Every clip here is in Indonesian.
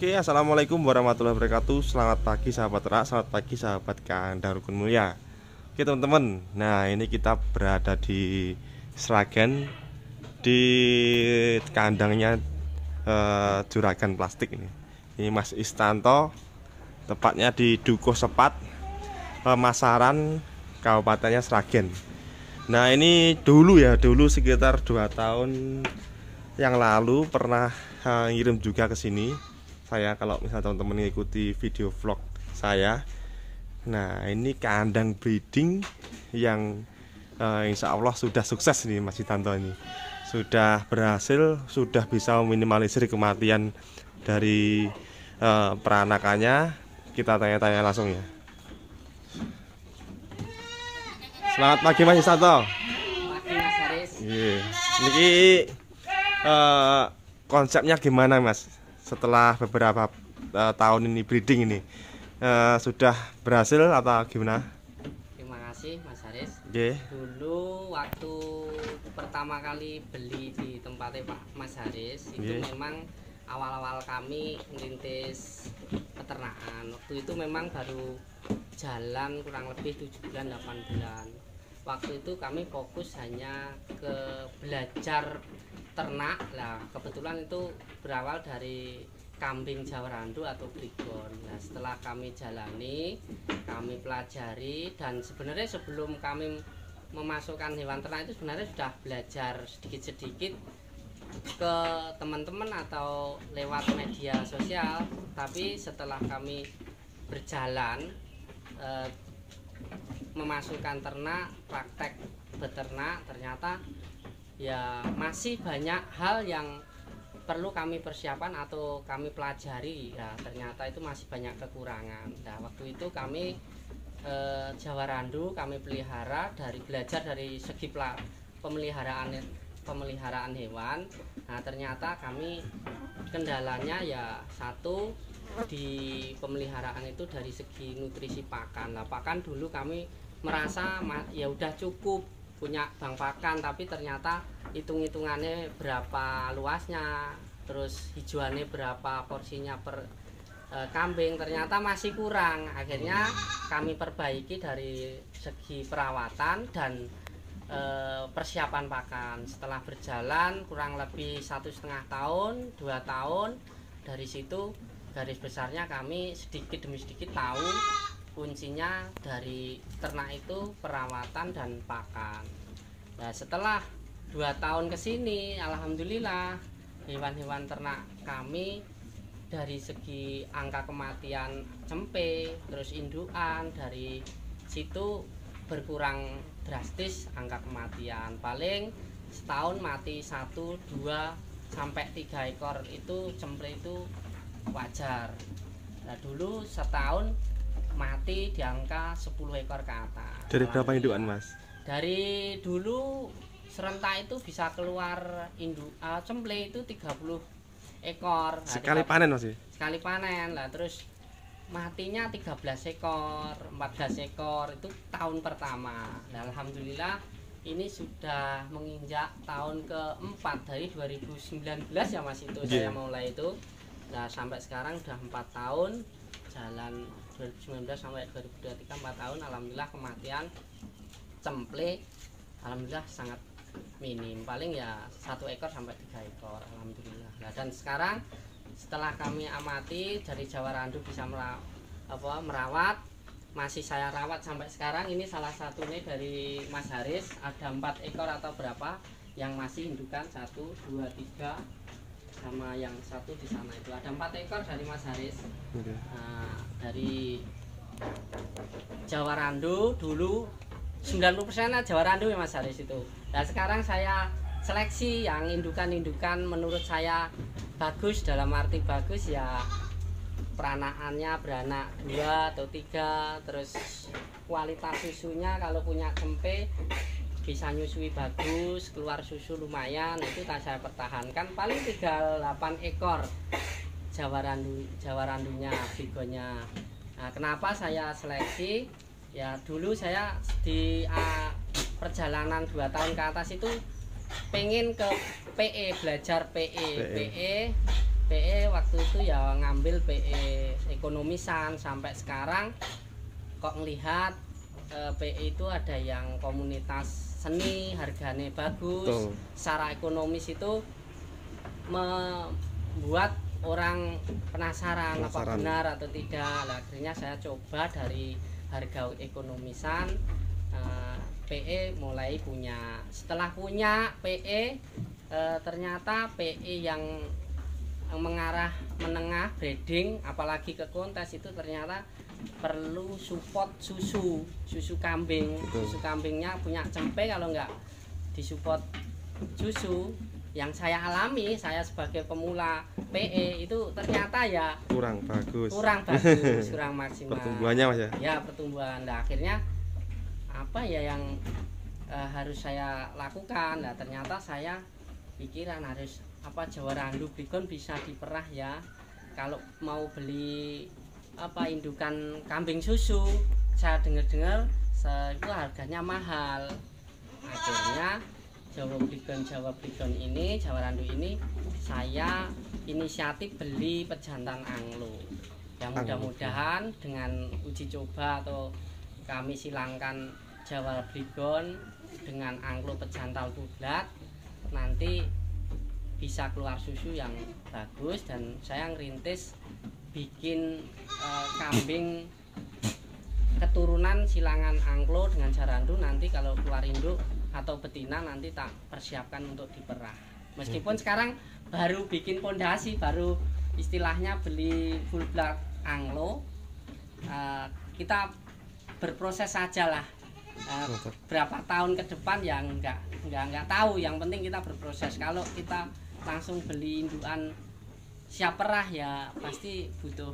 Oke, assalamualaikum warahmatullahi wabarakatuh. Selamat pagi sahabat ternak, selamat pagi sahabat kandang rukun mulia. Oke teman-teman, nah ini kita berada di Sragen, di kandangnya juragan plastik ini. Ini Mas Istanto, tepatnya di Dukuh Sepat, Masaran, Kabupatennya Sragen. Nah ini dulu sekitar 2 tahun yang lalu pernah ngirim juga ke sini. Saya kalau misalnya teman-teman mengikuti video vlog saya, nah ini kandang breeding yang insya Allah sudah sukses nih Mas Istanto ini. Sudah berhasil, sudah bisa meminimalisir kematian dari peranakannya. Kita tanya-tanya langsung ya. Selamat pagi Mas Istanto. Pagi Mas Haris. Ini konsepnya gimana Mas? Setelah beberapa tahun ini breeding ini sudah berhasil atau gimana? Terima kasih Mas Haris. Yeah. Dulu waktu pertama kali beli di tempatnya Pak Mas Haris itu memang awal-awal kami merintis peternakan. Waktu itu memang baru jalan kurang lebih 7 bulan 8 bulan. Waktu itu kami fokus hanya ke belajar ternak lah, kebetulan itu berawal dari kambing Jawa Randu atau Brigon. Nah setelah kami jalani, kami pelajari, dan sebenarnya sebelum kami memasukkan hewan ternak itu sebenarnya sudah belajar sedikit-sedikit ke teman-teman atau lewat media sosial. Tapi setelah kami berjalan memasukkan ternak, praktek beternak, ternyata ya masih banyak hal yang perlu kami persiapan atau kami pelajari. Ya ternyata itu masih banyak kekurangan. Nah waktu itu kami Jawa Randu kami pelihara, belajar dari segi pemeliharaan hewan. Nah ternyata kami kendalanya ya satu di pemeliharaan itu dari segi nutrisi pakan. Nah pakan dulu kami merasa ya udah cukup punya bank pakan, tapi ternyata hitung-hitungannya berapa luasnya, terus hijauannya berapa porsinya per kambing, ternyata masih kurang. Akhirnya kami perbaiki dari segi perawatan dan persiapan pakan. Setelah berjalan kurang lebih 1,5 tahun 2 tahun, dari situ garis besarnya kami sedikit demi sedikit tahu kuncinya dari ternak itu perawatan dan pakan. Nah setelah 2 tahun ke sini, alhamdulillah hewan-hewan ternak kami dari segi angka kematian cempe terus indukan, dari situ berkurang drastis angka kematian. Paling setahun mati 1, 2 sampai 3 ekor itu cempe itu wajar. Nah dulu setahun mati di angka 10 ekor ke atas. Dari berapa indukan Mas? Dari dulu serentak itu bisa keluar cemple itu 30 ekor. Sekali panen Mas? Sekali panen lah, terus matinya 13 ekor 14 ekor itu tahun pertama. Nah alhamdulillah ini sudah menginjak tahun keempat dari 2019 ya Mas itu saya mulai itu. Nah sampai sekarang udah 4 tahun jalan, 2019 sampai 2023 4 tahun. Alhamdulillah kematian cemple alhamdulillah sangat minim, paling ya 1 ekor sampai 3 ekor alhamdulillah. Nah dan sekarang setelah kami amati dari Jawa Randu bisa merawat, masih saya rawat sampai sekarang. Ini salah satunya dari Mas Haris, ada 4 ekor atau berapa yang masih indukan, 1, 2, 3 sama yang satu di sana itu ada 4 ekor dari Mas Haris. Nah, dari Jawa Randu dulu 90% Jawa Randu ya Mas Haris itu. Nah sekarang saya seleksi yang indukan-indukan menurut saya bagus, dalam arti bagus ya peranakannya beranak 2 atau 3, terus kualitas susunya kalau punya cempe bisa nyusui bagus, keluar susu lumayan, itu saya pertahankan. Paling 38 ekor Jawa Randunya, Brigonnya. Nah kenapa saya seleksi? Ya dulu saya di perjalanan 2 tahun ke atas itu pengen ke PE, belajar PE PE waktu itu ya ngambil PE ekonomisan, sampai sekarang kok ngelihat PE itu ada yang komunitas seni, harganya bagus. Betul. Secara ekonomis itu membuat orang penasaran apa benar atau tidak. Nah, akhirnya saya coba dari harga ekonomisan, PE mulai punya. Setelah punya PE, ternyata PE yang mengarah menengah breeding apalagi ke kontes itu ternyata perlu support susu kambing. Susu kambingnya punya cempe, kalau nggak disupport susu yang saya alami, saya sebagai pemula PE itu ternyata ya kurang bagus, kurang maksimal pertumbuhannya Mas ya. Ya, pertumbuhan. Nah, akhirnya apa ya yang harus saya lakukan? Nah, ternyata saya pikiran harus apa, Jawa Randu Brigon bisa diperah ya. Kalau mau beli apa indukan kambing susu, saya dengar-dengar itu harganya mahal. Akhirnya Jawa Brigon ini, Jawa Randu ini saya inisiatif beli pejantan Anglo. Yang mudah-mudahan dengan uji coba atau kami silangkan Jawa Brigon dengan Anglo pejantal bulat, nanti bisa keluar susu yang bagus. Dan saya ngerintis bikin kambing keturunan silangan Anglo dengan Jarandu, nanti kalau keluar induk atau betina nanti tak persiapkan untuk diperah. Meskipun sekarang baru bikin pondasi, baru istilahnya beli full blood Anglo, kita berproses saja lah. Berapa tahun ke depan yang nggak tahu, yang penting kita berproses. Kalau kita langsung beli indukan siap perah ya pasti butuh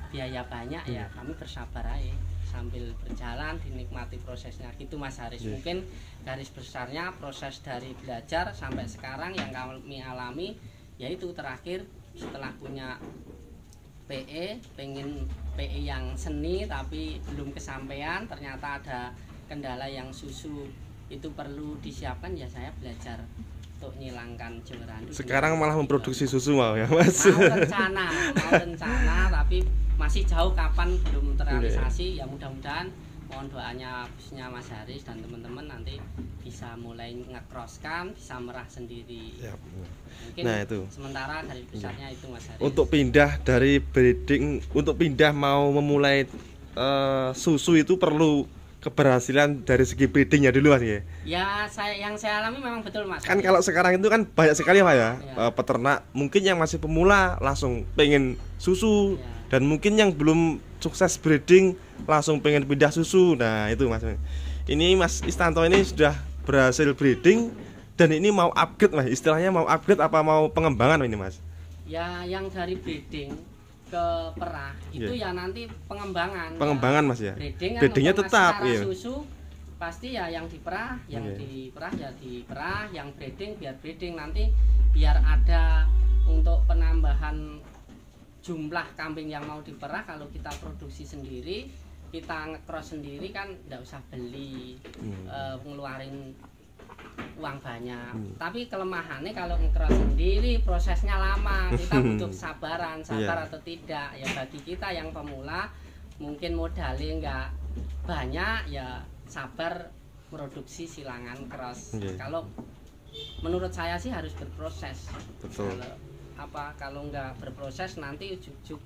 biaya banyak ya. Kami bersabar aja sambil berjalan, dinikmati prosesnya gitu Mas Haris. Mungkin garis besarnya proses dari belajar sampai sekarang yang kami alami, yaitu terakhir setelah punya PE, pengen PE yang seni tapi belum kesampaian, ternyata ada kendala yang susu itu perlu disiapkan, ya saya belajar untuk nyilangkan Jawa Randu. Sekarang malah memproduksi susu mau ya Mas. Mau rencana tapi masih jauh kapan belum terrealisasi. Ya mudah-mudahan, mohon doanya khususnya Mas Haris dan teman-teman nanti bisa mulai ngekroskan, bisa merah sendiri. Mungkin nah, itu sementara dari besarnya itu Mas Haris. Untuk pindah dari breeding, untuk pindah mau memulai susu itu perlu keberhasilan dari segi breedingnya dulu Mas ya. Ya, yang saya alami memang betul Mas. Kan kalau sekarang itu kan banyak sekali Pak ya, peternak mungkin yang masih pemula langsung pengen susu, dan mungkin yang belum sukses breeding langsung pengen pindah susu. Nah itu Mas. Ini Mas Istanto ini sudah berhasil breeding dan ini mau upgrade Mas, istilahnya mau upgrade apa mau pengembangan ini Mas? Ya, yang dari breeding ke perah itu ya nanti pengembangan Mas ya. Breedingnya tetap susu pasti ya yang diperah, diperah, yang breeding biar breeding, nanti biar ada untuk penambahan jumlah kambing yang mau diperah. Kalau kita produksi sendiri, kita ngecross sendiri kan enggak usah beli, ngeluarin uang banyak. Tapi kelemahannya kalau ngecross sendiri prosesnya lama, kita butuh kesabaran, sabar atau tidak. Ya bagi kita yang pemula mungkin modalnya nggak banyak, ya sabar produksi silangan cross. Kalau menurut saya sih harus berproses. Betul. Kalau nggak berproses nanti ujuk-ujuk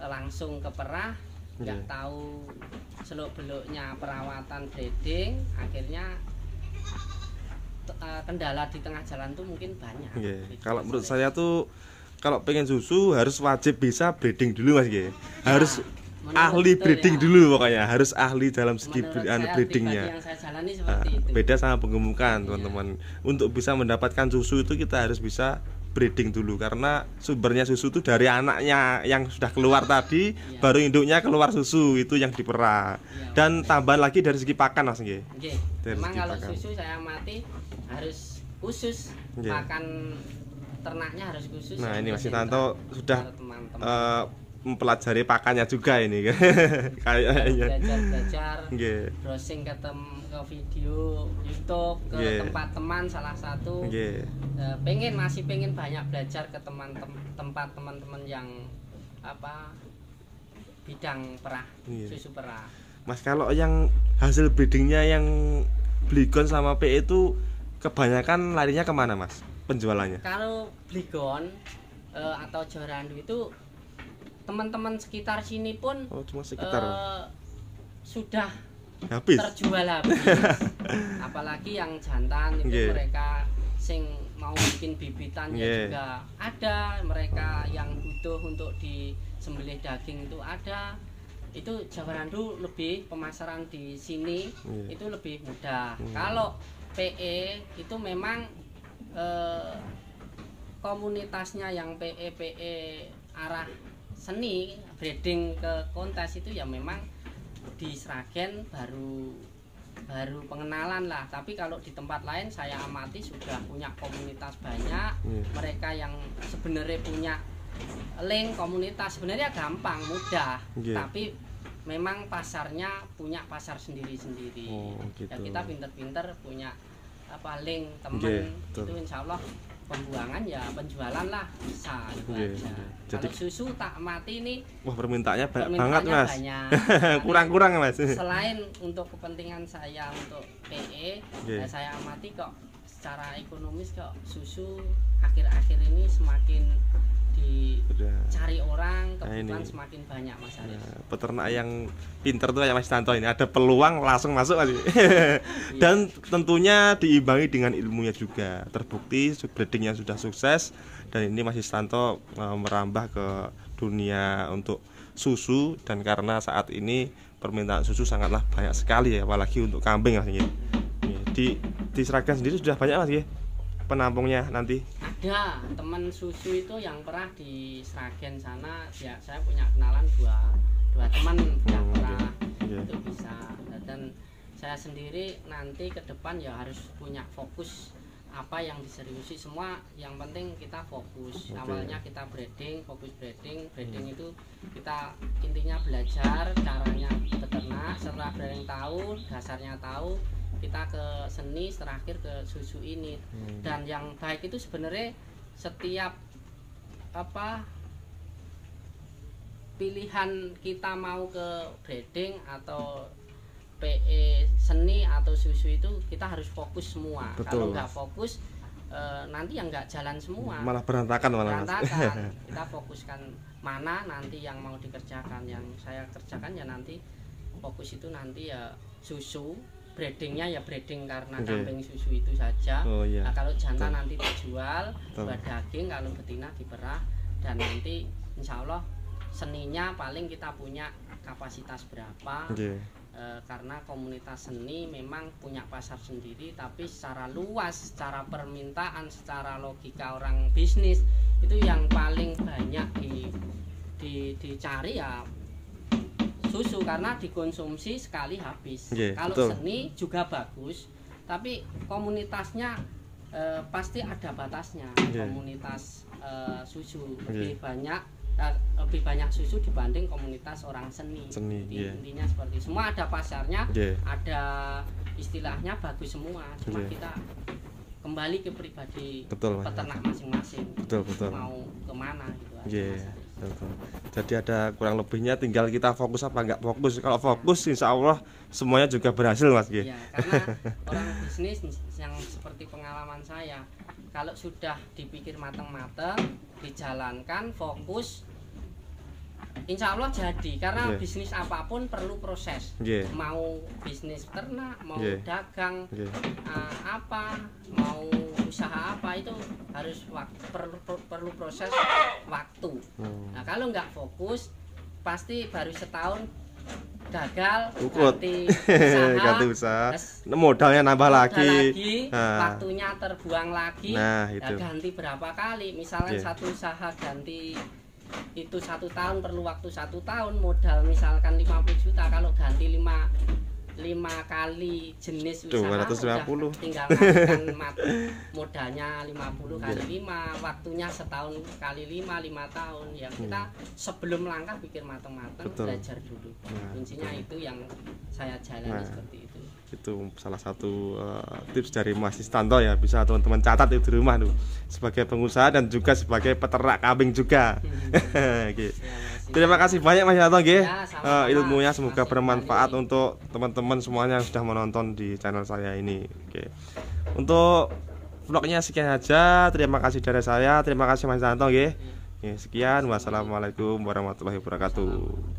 langsung ke perah, nggak tahu seluk beluknya perawatan breeding, akhirnya kendala di tengah jalan tuh mungkin banyak. Kalau menurut saya tuh kalau pengen susu harus wajib bisa breeding dulu Mas harus ahli breeding dulu, pokoknya harus ahli dalam segi breedingnya. Yang saya jalani seperti itu. Beda sama penggemukan teman-teman. Untuk bisa mendapatkan susu itu kita harus bisa breeding dulu, karena sumbernya susu itu dari anaknya yang sudah keluar tadi, baru induknya keluar susu, itu yang diperah. Dan tambahan lagi dari segi pakan Mas Memang kalau susu saya amati harus khusus, pakan ternaknya harus khusus. Nah ini Mas Istanto sudah mempelajari pakannya juga ini kayaknya. Belajar Nggih. browsing ke video YouTube, ke tempat teman salah satu. Masih pengen banyak belajar ke tempat teman-teman yang bidang perah, susu perah. Mas, kalau yang hasil breedingnya yang Bligon sama PE itu kebanyakan larinya kemana Mas penjualannya? Kalau Bligon atau Jorandu itu teman-teman sekitar sini pun cuma sekitar sudah habis. Terjual habis. Apalagi yang jantan itu mereka sing mau bikin bibitannya juga ada, mereka yang butuh untuk disembelih daging itu ada. Itu Jorandu lebih pemasaran di sini itu lebih mudah. Kalau PE itu memang komunitasnya yang PE arah seni breeding ke kontes itu ya memang di Sragen baru pengenalan lah. Tapi kalau di tempat lain saya amati sudah punya komunitas banyak. Mereka yang sebenarnya punya link komunitas sebenarnya gampang, mudah. Tapi memang pasarnya punya pasar sendiri-sendiri. Gitu. Ya kita pinter-pinter punya link temen itu insya Allah pembuangan ya penjualan lah bisa gitu aja. Jadi kalau susu tak mati ini permintaannya banget Mas. Kurang-kurang Mas. Selain untuk kepentingan saya untuk PE, saya amati kok secara ekonomis kok susu akhir-akhir ini semakin dicari orang, kebutuhan semakin banyak Mas Arif. Peternak yang pinter tuh kayak Mas Tanto ini, ada peluang langsung masuk Mas. Dan tentunya diimbangi dengan ilmunya juga. Terbukti breedingnya sudah sukses dan ini Mas Tanto merambah ke dunia untuk susu, dan karena saat ini permintaan susu sangatlah banyak sekali ya, apalagi untuk kambing Mas. Di Sragen sendiri sudah banyak Mas ya penampungnya nanti? Ada teman susu itu yang pernah di Sragen sana ya, saya punya kenalan dua teman yang pernah itu bisa. Dan saya sendiri nanti ke depan ya harus punya fokus apa yang diseriusi semua. Yang penting kita fokus. Awalnya kita fokus breeding itu kita intinya belajar caranya beternak. Setelah breeding tahu, dasarnya tahu, kita ke seni, terakhir ke susu ini. Dan yang baik itu sebenarnya setiap pilihan kita mau ke breeding atau PE seni atau susu itu kita harus fokus semua. Kalau nggak fokus nanti yang nggak jalan semua, malah berantakan. Kita fokuskan mana nanti yang mau dikerjakan. Yang saya kerjakan ya nanti fokus itu nanti ya susu. Breedingnya ya breeding karena kambing susu itu saja. Nah, kalau jantan nanti dijual buat daging, kalau betina diperah, dan nanti insya Allah seninya paling kita punya kapasitas berapa. Karena komunitas seni memang punya pasar sendiri, tapi secara luas, secara permintaan, secara logika orang bisnis itu yang paling banyak dicari ya susu, karena dikonsumsi sekali habis. Kalau seni juga bagus, tapi komunitasnya pasti ada batasnya. Komunitas susu lebih banyak susu dibanding komunitas orang seni. Intinya seperti semua ada pasarnya, ada istilahnya bagus semua. Cuma kita kembali ke pribadi peternak masing-masing. Mau kemana gitu aja. Jadi ada kurang lebihnya, tinggal kita fokus apa enggak fokus. Kalau fokus insya Allah semuanya juga berhasil Mas. Karena orang bisnis yang seperti pengalaman saya, kalau sudah dipikir matang-matang, dijalankan, fokus, insya Allah jadi. Karena bisnis apapun perlu proses. Mau bisnis ternak, mau dagang, mau usaha apa, itu harus perlu proses waktu. Nah kalau nggak fokus pasti baru setahun gagal, ganti usaha, modalnya nambah lagi, waktunya terbuang lagi. Ganti berapa kali, misalnya satu usaha ganti itu 1 tahun, perlu waktu 1 tahun, modal misalkan 50 juta, kalau ganti 5 5 kali jenis Tuh, usaha 250. udah tinggal ngasihkan modalnya 50 kali 5, waktunya setahun kali 5 tahun ya. Kita sebelum langkah pikir matang-matang, Betul. belajar dulu. Nah, Kuncinya itu yang saya jalani seperti itu. Itu salah satu tips dari Mas Istanto ya, bisa teman-teman catat itu di rumah tuh, sebagai pengusaha dan juga sebagai peternak kambing juga. Oke. Terima kasih banyak Mas Istanto nggih. Ya, sama-sama. Ilmunya semoga Masih bermanfaat kembali. untuk teman-teman semuanya yang sudah menonton di channel saya ini. Oke. Untuk vlognya sekian aja. Terima kasih dari saya. Terima kasih Mas Istanto nggih. Oke, sekian. Wassalamualaikum warahmatullahi wabarakatuh.